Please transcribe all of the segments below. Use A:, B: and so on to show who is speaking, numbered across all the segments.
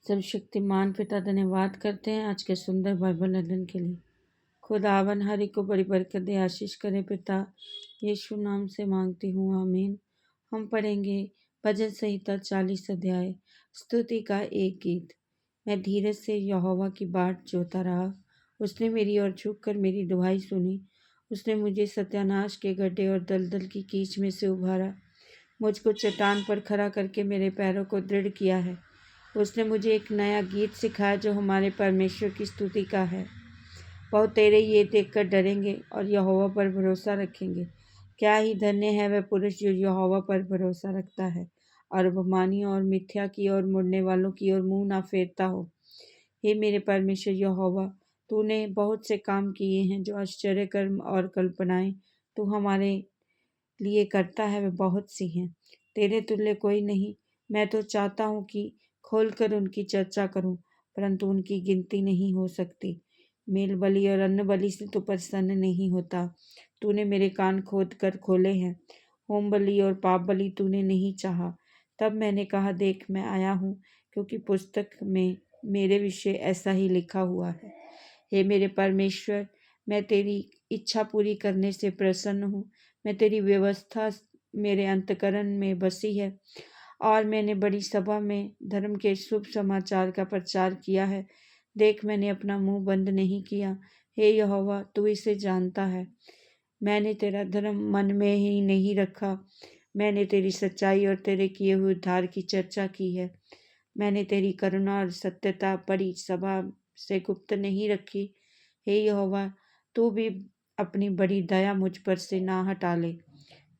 A: सर्वशक्तिमान पिता धन्यवाद करते हैं आज के सुंदर बाइबल अध्ययन के लिए। खुदावन हरि को बड़ी बरकत दे, आशीष करे पिता, यीशु नाम से मांगती हूँ, आमीन। हम पढ़ेंगे भजन संहिता 40 अध्याय, स्तुति का एक गीत। मैं धीरज से यहोवा की बाट जोता रहा, उसने मेरी ओर झुककर मेरी दुहाई सुनी। उसने मुझे सत्यानाश के गड्ढे और दलदल की कीच में से उभारा, मुझको चट्टान पर खड़ा करके मेरे पैरों को दृढ़ किया है। उसने मुझे एक नया गीत सिखाया जो हमारे परमेश्वर की स्तुति का है। बहुत तेरे ये देखकर डरेंगे और यहोवा पर भरोसा रखेंगे। क्या ही धन्य है वह पुरुष जो यहोवा पर भरोसा रखता है और अभिमानियों और मिथ्या की ओर मुड़ने वालों की ओर मुंह ना फेरता हो। हे मेरे परमेश्वर यहोवा, तूने बहुत से काम किए हैं, जो आश्चर्य कर्म और कल्पनाएं तू हमारे लिए करता है वे बहुत सी हैं। तेरे तुल्य कोई नहीं। मैं तो चाहता हूँ कि खोलकर उनकी चर्चा करूं, परंतु उनकी गिनती नहीं हो सकती। मेल बलि और अन्न बलि से तो प्रसन्न नहीं होता। तूने मेरे कान खोद कर खोले हैं। होम बलि और पाप बलि तूने नहीं चाहा। तब मैंने कहा, देख मैं आया हूँ, क्योंकि पुस्तक में मेरे विषय ऐसा ही लिखा हुआ है। हे मेरे परमेश्वर, मैं तेरी इच्छा पूरी करने से प्रसन्न हूँ। मैं तेरी व्यवस्था मेरे अंतकरण में बसी है और मैंने बड़ी सभा में धर्म के शुभ समाचार का प्रचार किया है। देख मैंने अपना मुंह बंद नहीं किया। हे यहोवा, तू इसे जानता है। मैंने तेरा धर्म मन में ही नहीं रखा। मैंने तेरी सच्चाई और तेरे किए हुए उद्धार की चर्चा की है। मैंने तेरी करुणा और सत्यता बड़ी सभा से गुप्त नहीं रखी। हे यहोवा, तू भी अपनी बड़ी दया मुझ पर से ना हटा ले।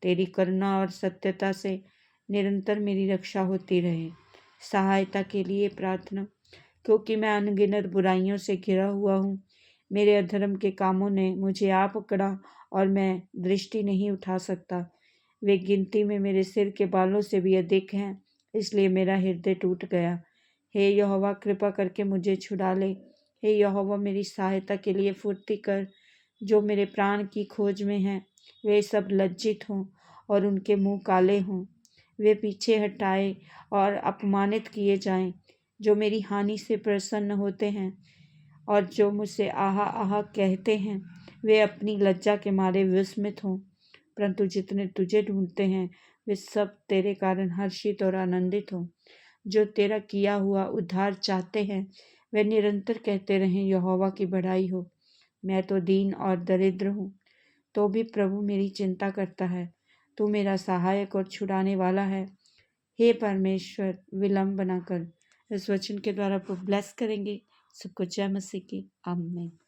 A: तेरी करुणा और सत्यता से निरंतर मेरी रक्षा होती रहे। सहायता के लिए प्रार्थना, क्योंकि मैं अनगिनत बुराइयों से घिरा हुआ हूँ। मेरे अधर्म के कामों ने मुझे आ पकड़ा और मैं दृष्टि नहीं उठा सकता। वे गिनती में मेरे सिर के बालों से भी अधिक हैं, इसलिए मेरा हृदय टूट गया। हे यहोवा, कृपा करके मुझे छुड़ा ले। हे यहोवा, मेरी सहायता के लिए फुर्ती कर। जो मेरे प्राण की खोज में हैं, वे सब लज्जित हों और उनके मुंह काले हों। वे पीछे हटाए और अपमानित किए जाएं। जो मेरी हानि से प्रसन्न होते हैं और जो मुझसे आहा आहा कहते हैं, वे अपनी लज्जा के मारे विस्मित हों। परंतु जितने तुझे ढूंढते हैं, वे सब तेरे कारण हर्षित और आनंदित हों। जो तेरा किया हुआ उद्धार चाहते हैं, वे निरंतर कहते रहें, यहोवा की बढ़ाई हो। मैं तो दीन और दरिद्र हूँ, तो भी प्रभु मेरी चिंता करता है। तू मेरा सहायक और छुड़ाने वाला है। हे परमेश्वर, विलंब न कर। इस वचन के द्वारा आपको ब्लेस करेंगे। सबको जय मसीह की आमीन।